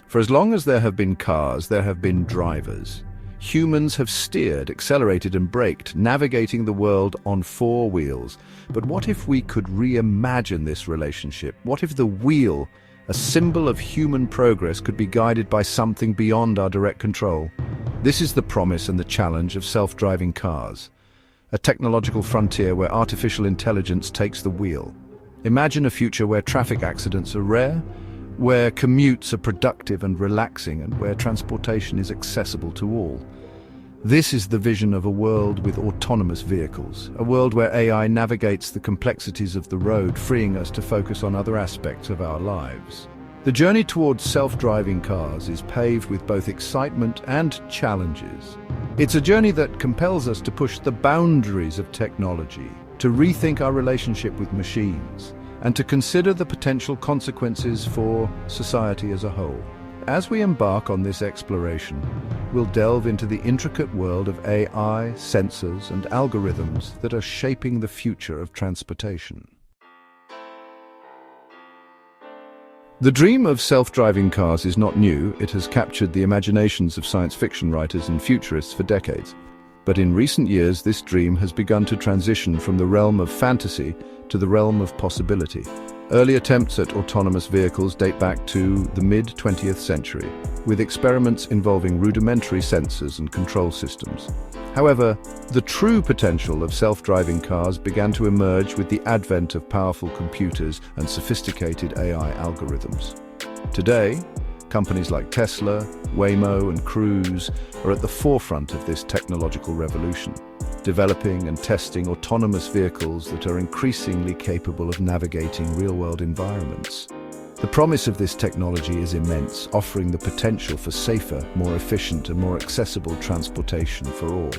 For as long as there have been cars, there have been drivers. Humans have steered, accelerated and braked, navigating the world on four wheels. But what if we could reimagine this relationship? What if the wheel, a symbol of human progress, could be guided by something beyond our direct control? This is the promise and the challenge of self-driving cars. A technological frontier where artificial intelligence takes the wheel. Imagine a future where traffic accidents are rare, where commutes are productive and relaxing, and where transportation is accessible to all. This is the vision of a world with autonomous vehicles, a world where AI navigates the complexities of the road, freeing us to focus on other aspects of our lives. The journey towards self-driving cars is paved with both excitement and challenges. It's a journey that compels us to push the boundaries of technology, to rethink our relationship with machines, and to consider the potential consequences for society as a whole. As we embark on this exploration, we'll delve into the intricate world of AI, sensors, and algorithms that are shaping the future of transportation. The dream of self-driving cars is not new. It has captured the imaginations of science fiction writers and futurists for decades. But in recent years, this dream has begun to transition from the realm of fantasy to the realm of possibility. Early attempts at autonomous vehicles date back to the mid-20th century, with experiments involving rudimentary sensors and control systems. However, the true potential of self-driving cars began to emerge with the advent of powerful computers and sophisticated AI algorithms. Today, companies like Tesla, Waymo, and Cruise are at the forefront of this technological revolution, developing and testing autonomous vehicles that are increasingly capable of navigating real-world environments. The promise of this technology is immense, offering the potential for safer, more efficient, and more accessible transportation for all.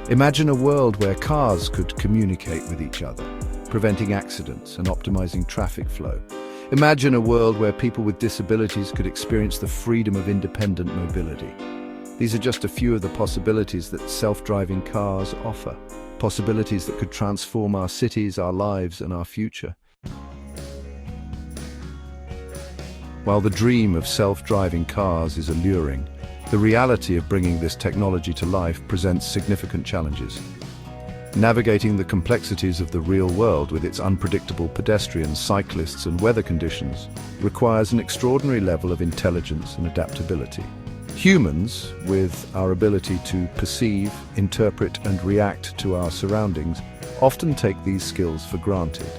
Imagine a world where cars could communicate with each other, preventing accidents and optimizing traffic flow. Imagine a world where people with disabilities could experience the freedom of independent mobility. These are just a few of the possibilities that self-driving cars offer. Possibilities that could transform our cities, our lives, and our future. While the dream of self-driving cars is alluring, the reality of bringing this technology to life presents significant challenges. Navigating the complexities of the real world with its unpredictable pedestrians, cyclists, and weather conditions requires an extraordinary level of intelligence and adaptability. Humans, with our ability to perceive, interpret, and react to our surroundings, often take these skills for granted.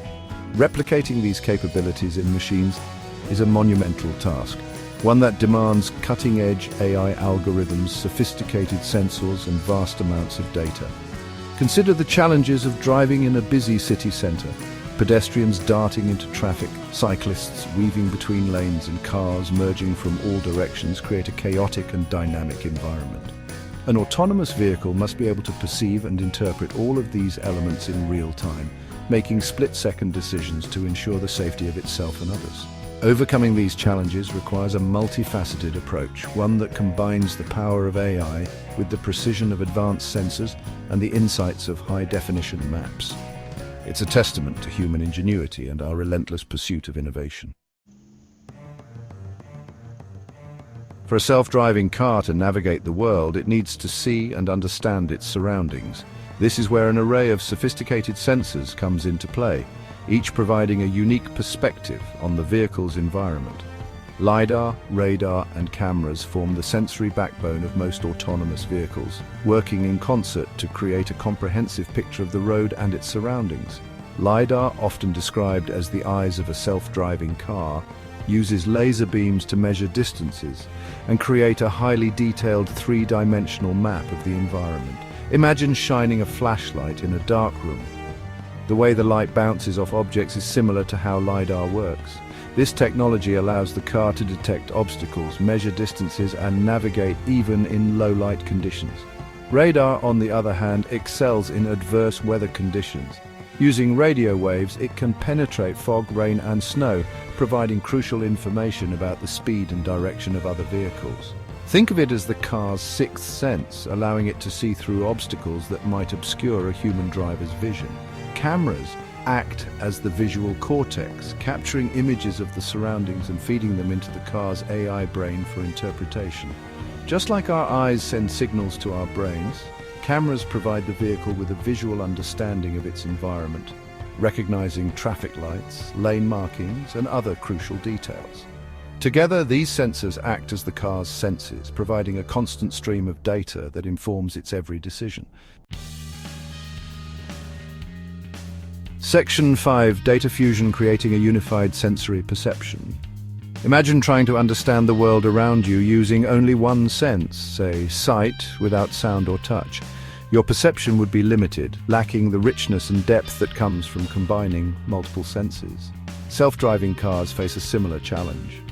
Replicating these capabilities in machines is a monumental task, one that demands cutting-edge AI algorithms, sophisticated sensors, and vast amounts of data. Consider the challenges of driving in a busy city center, pedestrians darting into traffic, cyclists weaving between lanes, and cars merging from all directions create a chaotic and dynamic environment. An autonomous vehicle must be able to perceive and interpret all of these elements in real time, making split-second decisions to ensure the safety of itself and others. Overcoming these challenges requires a multifaceted approach, one that combines the power of AI with the precision of advanced sensors and the insights of high-definition maps. It's a testament to human ingenuity and our relentless pursuit of innovation. For a self-driving car to navigate the world, it needs to see and understand its surroundings. This is where an array of sophisticated sensors comes into play, each providing a unique perspective on the vehicle's environment. LiDAR, radar, and cameras form the sensory backbone of most autonomous vehicles, working in concert to create a comprehensive picture of the road and its surroundings. LiDAR, often described as the eyes of a self-driving car, uses laser beams to measure distances and create a highly detailed three-dimensional map of the environment. Imagine shining a flashlight in a dark room. The way the light bounces off objects is similar to how LiDAR works. This technology allows the car to detect obstacles, measure distances, and navigate even in low-light conditions. Radar, on the other hand, excels in adverse weather conditions. Using radio waves, it can penetrate fog, rain, and snow, providing crucial information about the speed and direction of other vehicles. Think of it as the car's sixth sense, allowing it to see through obstacles that might obscure a human driver's vision. Cameras act as the visual cortex, capturing images of the surroundings and feeding them into the car's AI brain for interpretation. Just like our eyes send signals to our brains, cameras provide the vehicle with a visual understanding of its environment, recognizing traffic lights, lane markings, and other crucial details. Together, these sensors act as the car's senses, providing a constant stream of data that informs its every decision. Section 5. Data fusion, creating a unified sensory perception. Imagine trying to understand the world around you using only one sense, say sight, without sound or touch. Your perception would be limited, lacking the richness and depth that comes from combining multiple senses. Self-driving cars face a similar challenge.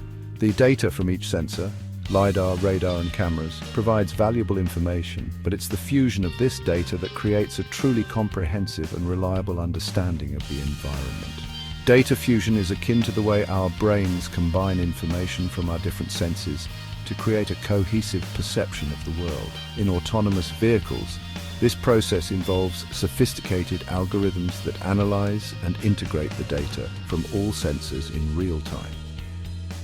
The data from each sensor, LiDAR, radar and cameras, provides valuable information, but it's the fusion of this data that creates a truly comprehensive and reliable understanding of the environment. Data fusion is akin to the way our brains combine information from our different senses to create a cohesive perception of the world. In autonomous vehicles, this process involves sophisticated algorithms that analyze and integrate the data from all sensors in real time.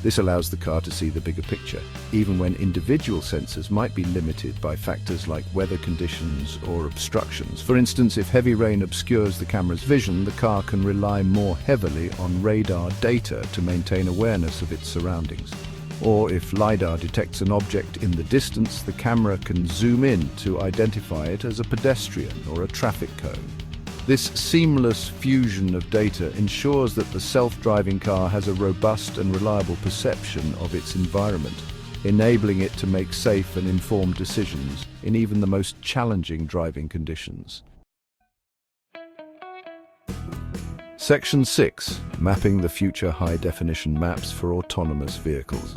This allows the car to see the bigger picture, even when individual sensors might be limited by factors like weather conditions or obstructions. For instance, if heavy rain obscures the camera's vision, the car can rely more heavily on radar data to maintain awareness of its surroundings. Or if LiDAR detects an object in the distance, the camera can zoom in to identify it as a pedestrian or a traffic cone. This seamless fusion of data ensures that the self-driving car has a robust and reliable perception of its environment, enabling it to make safe and informed decisions in even the most challenging driving conditions. Section 6. Mapping the future high-definition maps for autonomous vehicles.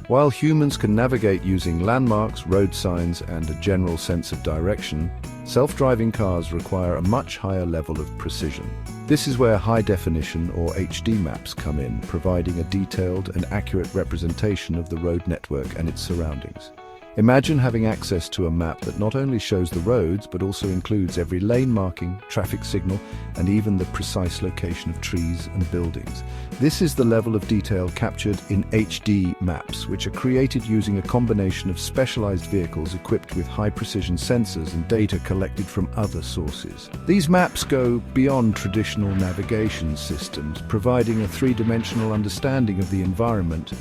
While humans can navigate using landmarks, road signs, and a general sense of direction, self-driving cars require a much higher level of precision. This is where high-definition or HD maps come in, providing a detailed and accurate representation of the road network and its surroundings. Imagine having access to a map that not only shows the roads, but also includes every lane marking, traffic signal, and even the precise location of trees and buildings. This is the level of detail captured in HD maps, which are created using a combination of specialized vehicles equipped with high-precision sensors and data collected from other sources. These maps go beyond traditional navigation systems, providing a three-dimensional understanding of the environment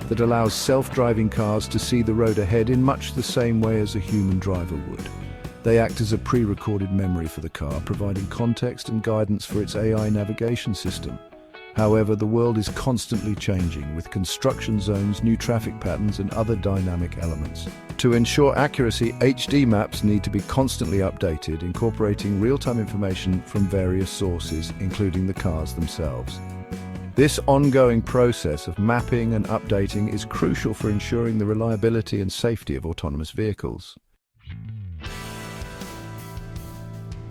that allows self-driving cars to see the road ahead in much the same way as a human driver would. They act as a pre-recorded memory for the car, providing context and guidance for its AI navigation system. However, the world is constantly changing, with construction zones, new traffic patterns, and other dynamic elements. To ensure accuracy, HD maps need to be constantly updated, incorporating real-time information from various sources, including the cars themselves. This ongoing process of mapping and updating is crucial for ensuring the reliability and safety of autonomous vehicles.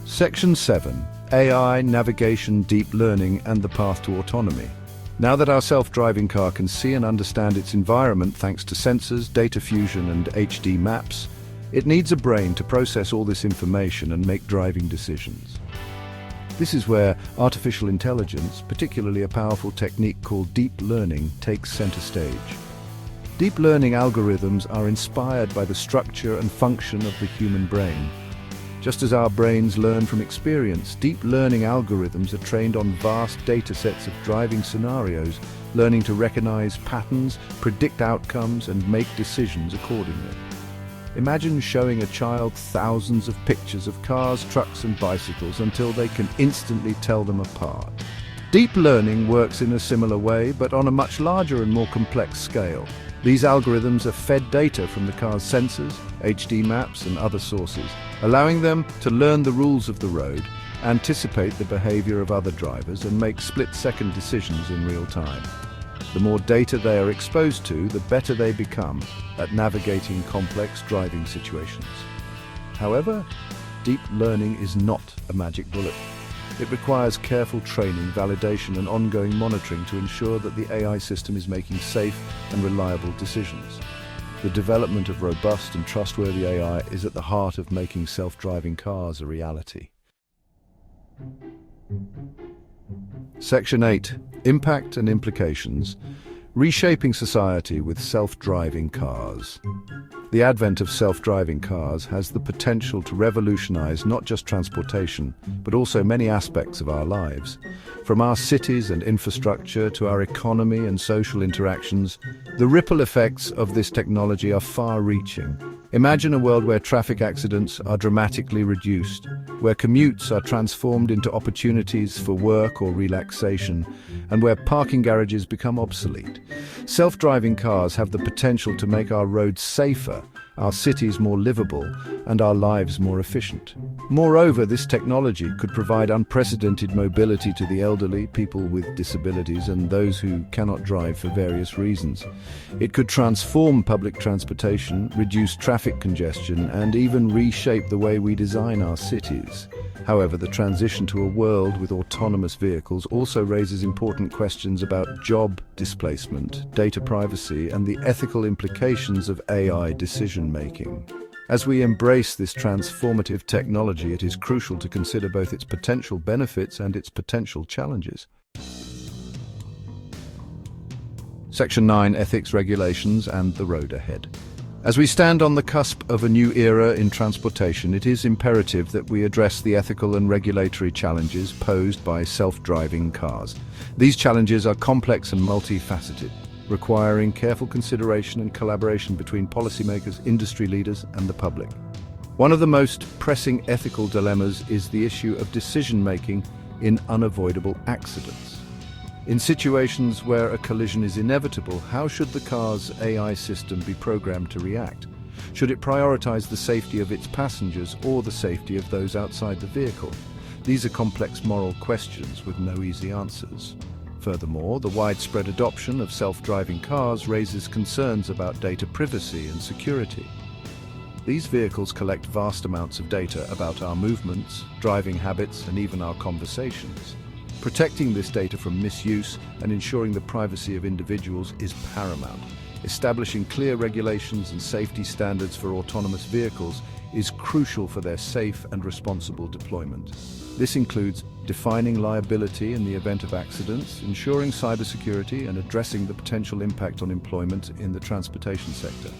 Section 7. AI, navigation, deep learning, and the path to autonomy. Now that our self-driving car can see and understand its environment thanks to sensors, data fusion, and HD maps, it needs a brain to process all this information and make driving decisions. This is where artificial intelligence, particularly a powerful technique called deep learning, takes center stage. Deep learning algorithms are inspired by the structure and function of the human brain. Just as our brains learn from experience, deep learning algorithms are trained on vast datasets of driving scenarios, learning to recognize patterns, predict outcomes, and make decisions accordingly. Imagine showing a child thousands of pictures of cars, trucks, and bicycles until they can instantly tell them apart. Deep learning works in a similar way, but on a much larger and more complex scale. These algorithms are fed data from the car's sensors, HD maps, and other sources, allowing them to learn the rules of the road, anticipate the behavior of other drivers, and make split-second decisions in real time. The more data they are exposed to, the better they become at navigating complex driving situations. However, deep learning is not a magic bullet. It requires careful training, validation, and ongoing monitoring to ensure that the AI system is making safe and reliable decisions. The development of robust and trustworthy AI is at the heart of making self-driving cars a reality. Section 8. Impact and Implications. Reshaping Society with Self-Driving Cars. The advent of self-driving cars has the potential to revolutionize not just transportation, but also many aspects of our lives. From our cities and infrastructure to our economy and social interactions, the ripple effects of this technology are far-reaching. Imagine a world where traffic accidents are dramatically reduced, where commutes are transformed into opportunities for work or relaxation, and where parking garages become obsolete. Self-driving cars have the potential to make our roads safer, our cities more livable, and our lives more efficient. Moreover, this technology could provide unprecedented mobility to the elderly, people with disabilities, and those who cannot drive for various reasons. It could transform public transportation, reduce traffic congestion, and even reshape the way we design our cities. However, the transition to a world with autonomous vehicles also raises important questions about job displacement, data privacy, and the ethical implications of AI decision-making. As we embrace this transformative technology, it is crucial to consider both its potential benefits and its potential challenges. Section 9. Ethics, Regulations, and the Road Ahead. As we stand on the cusp of a new era in transportation, it is imperative that we address the ethical and regulatory challenges posed by self-driving cars. These challenges are complex and multifaceted, requiring careful consideration and collaboration between policymakers, industry leaders, and the public. One of the most pressing ethical dilemmas is the issue of decision-making in unavoidable accidents. In situations where a collision is inevitable, how should the car's AI system be programmed to react? Should it prioritize the safety of its passengers or the safety of those outside the vehicle? These are complex moral questions with no easy answers. Furthermore, the widespread adoption of self-driving cars raises concerns about data privacy and security. These vehicles collect vast amounts of data about our movements, driving habits, and even our conversations. Protecting this data from misuse and ensuring the privacy of individuals is paramount. Establishing clear regulations and safety standards for autonomous vehicles is crucial for their safe and responsible deployment. This includes defining liability in the event of accidents, ensuring cybersecurity, and addressing the potential impact on employment in the transportation sector.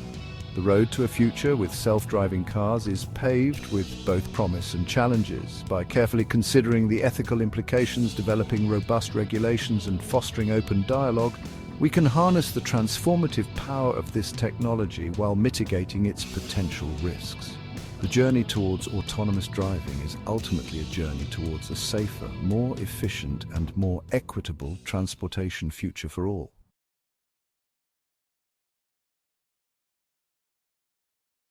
The road to a future with self-driving cars is paved with both promise and challenges. By carefully considering the ethical implications, developing robust regulations, and fostering open dialogue, we can harness the transformative power of this technology while mitigating its potential risks. The journey towards autonomous driving is ultimately a journey towards a safer, more efficient, and more equitable transportation future for all.